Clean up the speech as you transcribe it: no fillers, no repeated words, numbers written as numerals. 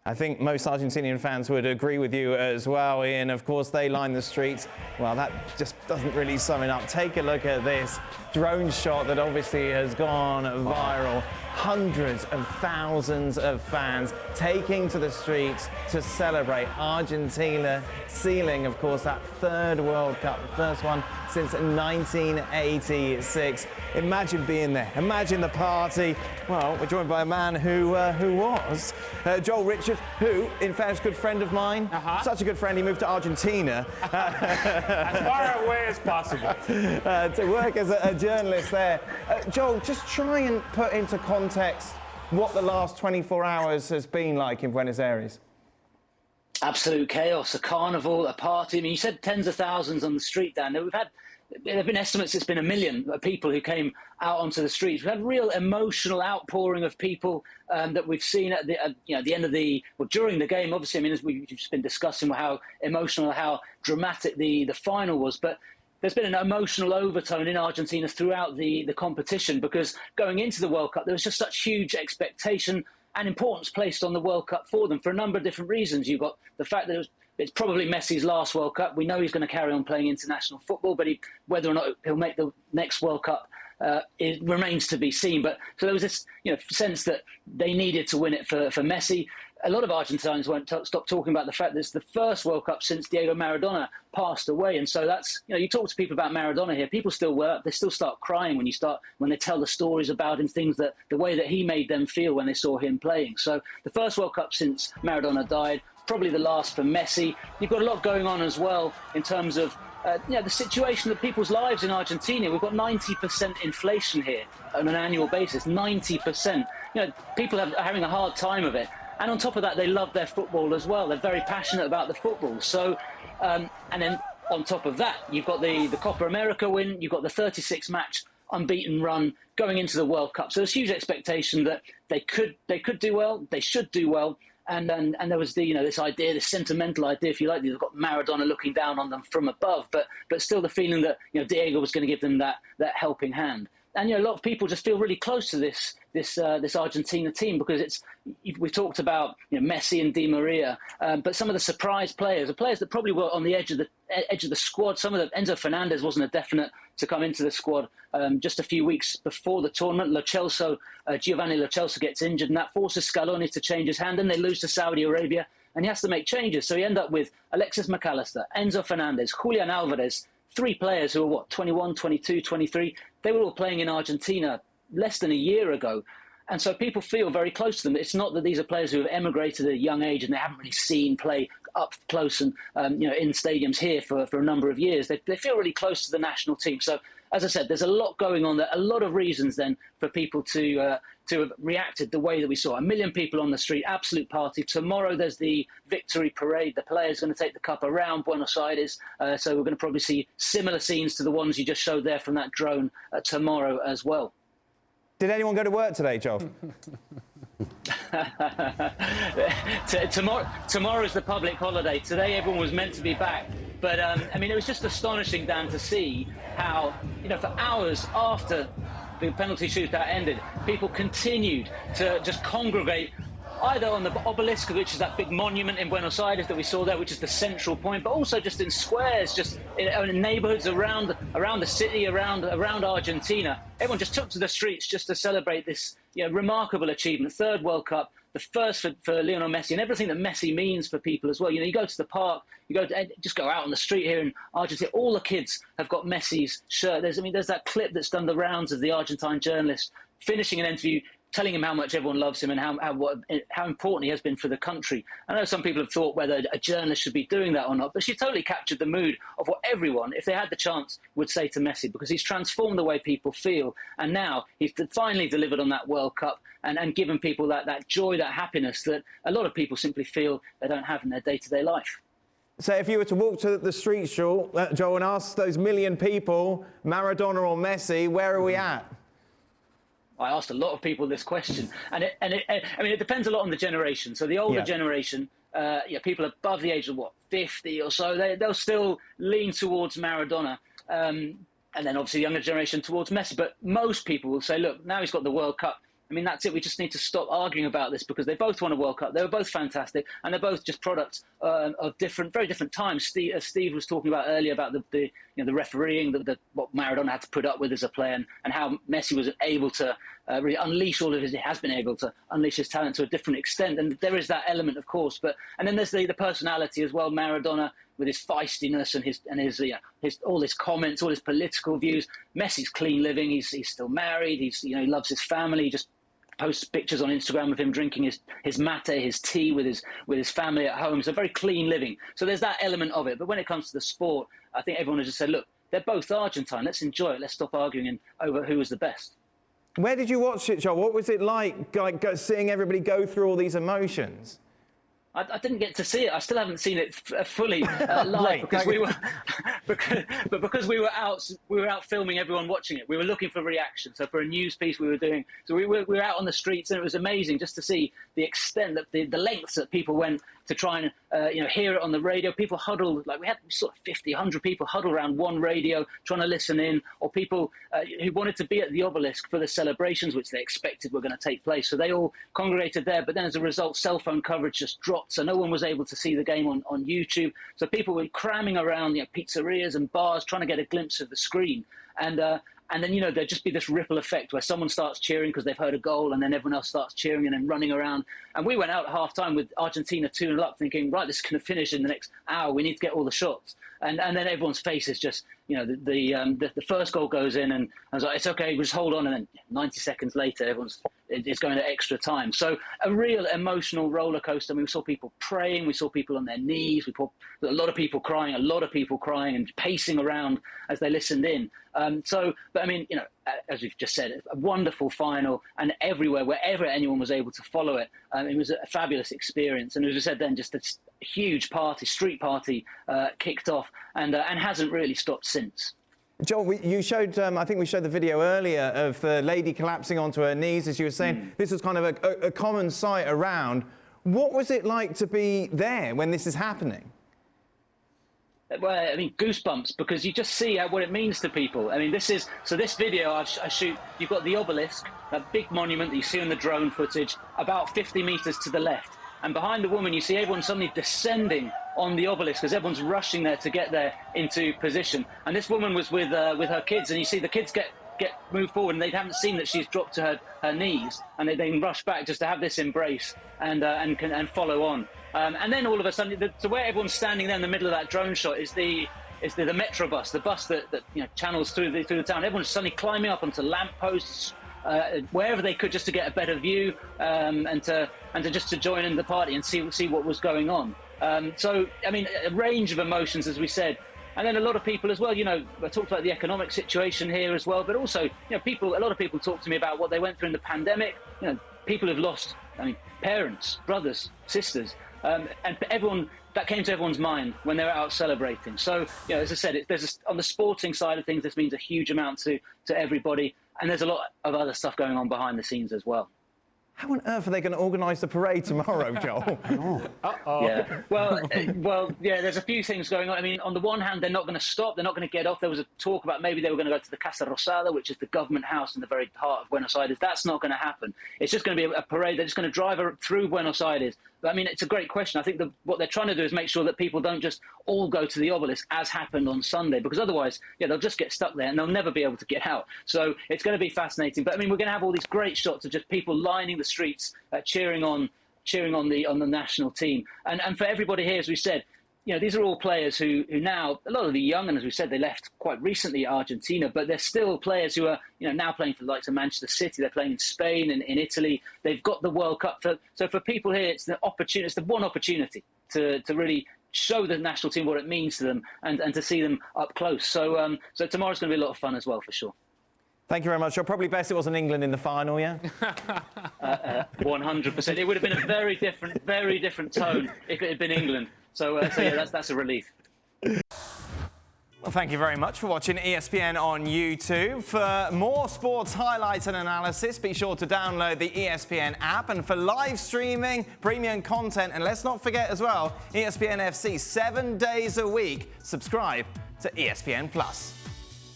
I think most Argentinian fans would agree with you as well, Ian. Of course, they line the streets. Well, that just doesn't really sum it up. Take a look at this drone shot that obviously has gone viral. Hundreds of thousands of fans taking to the streets to celebrate Argentina sealing, of course, that third World Cup, the first one since 1986. Imagine being there. Imagine the party. Well, we're joined by a man who was Joel Richards, who, in fact, is a good friend of mine. Such a good friend, he moved to Argentina. As far away as possible. To work as a journalist there. Joel, just try and put into context what the last 24 hours has been like in Buenos Aires. Absolute chaos, a carnival, a party. I mean, you said tens of thousands on the street, Dan. There have been estimates it's been 1 million people who came out onto the streets. We've had real emotional outpouring of people that we've seen at the end of during the game. Obviously, I mean, as we've just been discussing how emotional, how dramatic the final was, but there's been an emotional overtone in Argentina throughout the competition, because going into the World Cup, there was just such huge expectation and importance placed on the World Cup for them for a number of different reasons. You've got the fact that it's probably Messi's last World Cup. We know he's going to carry on playing international football, but whether or not he'll make the next World Cup, it remains to be seen. But so there was this sense that they needed to win it for Messi. A lot of Argentines won't stop talking about the fact that it's the first World Cup since Diego Maradona passed away. And so that's, you talk to people about Maradona here, people they still start crying when they tell the stories about him, the way that he made them feel when they saw him playing. So the first World Cup since Maradona died, probably the last for Messi. You've got a lot going on as well in terms of the situation of people's lives in Argentina. We've got 90% inflation here on an annual basis, 90%. People are having a hard time of it. And on top of that, they love their football as well. They're very passionate about the football. So, and then on top of that, you've got the Copa America win. You've got the 36-match unbeaten run going into the World Cup. So there's huge expectation that they could do well. They should do well. And there was this idea, this sentimental idea, if you like, they've got Maradona looking down on them from above, but still the feeling that Diego was going to give them that helping hand. And a lot of people just feel really close to this Argentina team, because we talked about Messi and Di Maria, but some of the surprise players, the players that probably were on the edge of the squad. Enzo Fernandez wasn't a definite to come into the squad just a few weeks before the tournament. Giovanni Lo Celso gets injured, and that forces Scaloni to change his hand, and they lose to Saudi Arabia, and he has to make changes. So you end up with Alexis McAllister, Enzo Fernandez, Julian Alvarez, 3 players who are 21, 22, 23. They were all playing in Argentina less than a year ago. And so people feel very close to them. It's not that these are players who have emigrated at a young age and they haven't really seen play up close and in stadiums here for a number of years. They feel really close to the national team. So, as I said, there's a lot going on there, a lot of reasons then for people to have reacted the way that we saw. 1 million people on the street, absolute party. Tomorrow there's the victory parade. The players are going to take the cup around Buenos Aires. So we're going to probably see similar scenes to the ones you just showed there from that drone tomorrow as well. Did anyone go to work today, Joel? Tomorrow's the public holiday. Today everyone was meant to be back. But, it was just astonishing, Dan, to see how, for hours after the penalty shootout ended, people continued to just congregate either on the obelisk, which is that big monument in Buenos Aires that we saw there, which is the central point, but also just in squares, just in neighborhoods around the city, around Argentina. Everyone just took to the streets just to celebrate this remarkable achievement, third World Cup, the first for Lionel Messi, and everything that Messi means for people as well. You go to the park, just go out on the street here in Argentina. All the kids have got Messi's shirt. There's that clip that's done the rounds of the Argentine journalist finishing an interview, telling him how much everyone loves him and how important he has been for the country. I know some people have thought whether a journalist should be doing that or not, but she totally captured the mood of what everyone, if they had the chance, would say to Messi, because he's transformed the way people feel. And now he's finally delivered on that World Cup and given people that joy, that happiness that a lot of people simply feel they don't have in their day-to-day life. So if you were to walk to the streets, Joel, and ask those 1 million people, Maradona or Messi, where are we at? I asked a lot of people this question, and it depends a lot on the generation. So the older generation, people above the age of 50 or so, they'll still lean towards Maradona, and then obviously the younger generation towards Messi. But most people will say, look, now he's got the World Cup, I mean, that's it. We just need to stop arguing about this because they both won a World Cup. They were both fantastic, and they're both just products of very different times. Steve was talking about earlier about the refereeing, what Maradona had to put up with as a player, and how Messi was able to really unleash has been able to unleash his talent to a different extent. And there is that element, of course. And then there's the personality as well. Maradona, with his feistiness and his all his comments, all his political views. Messi's clean living. He's still married. He loves his family. He just posts pictures on Instagram of him drinking his mate, his tea with his family at home. So very clean living. So there's that element of it. But when it comes to the sport, I think everyone has just said, look, they're both Argentine. Let's enjoy it. Let's stop arguing over who was the best. Where did you watch it, Joel? What was it like seeing everybody go through all these emotions? I didn't get to see it. I still haven't seen it fully live because we were out filming everyone watching it. We were looking for reaction. So for a news piece we were doing, so we were out on the streets, and it was amazing just to see the extent that the lengths that people went to try and hear it on the radio. People huddled, like we had sort of 50, 100 people huddled around one radio trying to listen in, or people who wanted to be at the obelisk for the celebrations, which they expected were going to take place. So they all congregated there. But then as a result, cell phone coverage just dropped. So no one was able to see the game on YouTube. So people were cramming around pizzerias and bars trying to get a glimpse of the screen. And then, there'd just be this ripple effect where someone starts cheering because they've heard a goal, and then everyone else starts cheering and then running around. And we went out at half-time with Argentina 2-0 up thinking, right, this is going to finish in the next hour. We need to get all the shots. And then everyone's face is just, the first goal goes in, and I was like, it's okay, we'll just hold on. And then 90 seconds later, it's going to extra time. So a real emotional roller coaster. I mean, we saw people praying, we saw people on their knees, we saw a lot of people crying and pacing around as they listened in. But I mean, as we've just said, a wonderful final, and everywhere, wherever anyone was able to follow it, it was a fabulous experience. And as we said then, just a huge street party kicked off and hasn't really stopped since. Joel, you showed, I think we showed the video earlier of the lady collapsing onto her knees, as you were saying. This was kind of a common sight around. What was it like to be there when this is happening? Well, I mean, goosebumps, because you just see what it means to people. I mean, this video I shoot, you've got the obelisk, that big monument that you see in the drone footage, about 50 meters to the left. And behind the woman, you see everyone suddenly descending on the obelisk because everyone's rushing there to get there into position. And this woman was with her kids, and you see the kids get moved forward, and they haven't seen that she's dropped to her knees, and they then rush back just to have this embrace and follow on. And then all of a sudden, so where everyone's standing there in the middle of that drone shot is the metro bus, the bus that channels through the town. Everyone's suddenly climbing up onto lampposts, wherever they could, just to get a better view, and to join in the party and see what was going on. So I mean, a range of emotions, as we said. And then a lot of people as well, I talked about the economic situation here as well, but also, a lot of people talk to me about what they went through in the pandemic. People have lost, parents, brothers, sisters, and everyone, that came to everyone's mind when they were out celebrating. So, as I said, on the sporting side of things, this means a huge amount to everybody. And there's a lot of other stuff going on behind the scenes as well. How on earth are they going to organise the parade tomorrow, Joel? Yeah. Well, yeah, there's a few things going on. I mean, on the one hand, they're not going to stop. They're not going to get off. There was a talk about maybe they were going to go to the Casa Rosada, which is the government house in the very heart of Buenos Aires. That's not going to happen. It's just going to be a parade. They're just going to drive through Buenos Aires. But, I mean, it's a great question. I think what they're trying to do is make sure that people don't just all go to the obelisk, as happened on Sunday, because otherwise, they'll just get stuck there and they'll never be able to get out. So it's going to be fascinating. But, I mean, we're going to have all these great shots of just people lining the streets, cheering on the national team. And for everybody here, as we said, these are all players who now, a lot of the young, and as we said, they left quite recently Argentina, but they're still players who are, now playing for the likes of Manchester City. They're playing in Spain and in Italy. They've got the World Cup. So for people here, it's the one opportunity to really show the national team what it means to them and to see them up close. So tomorrow's going to be a lot of fun as well, for sure. Thank you very much. You're probably best it wasn't England in the final, yeah? 100%. It would have been a very different tone if it had been England. So yeah, that's a relief. Well, thank you very much for watching ESPN on YouTube. For more sports highlights and analysis, be sure to download the ESPN app. And for live streaming, premium content, and let's not forget as well, ESPN FC 7 days a week. Subscribe to ESPN+.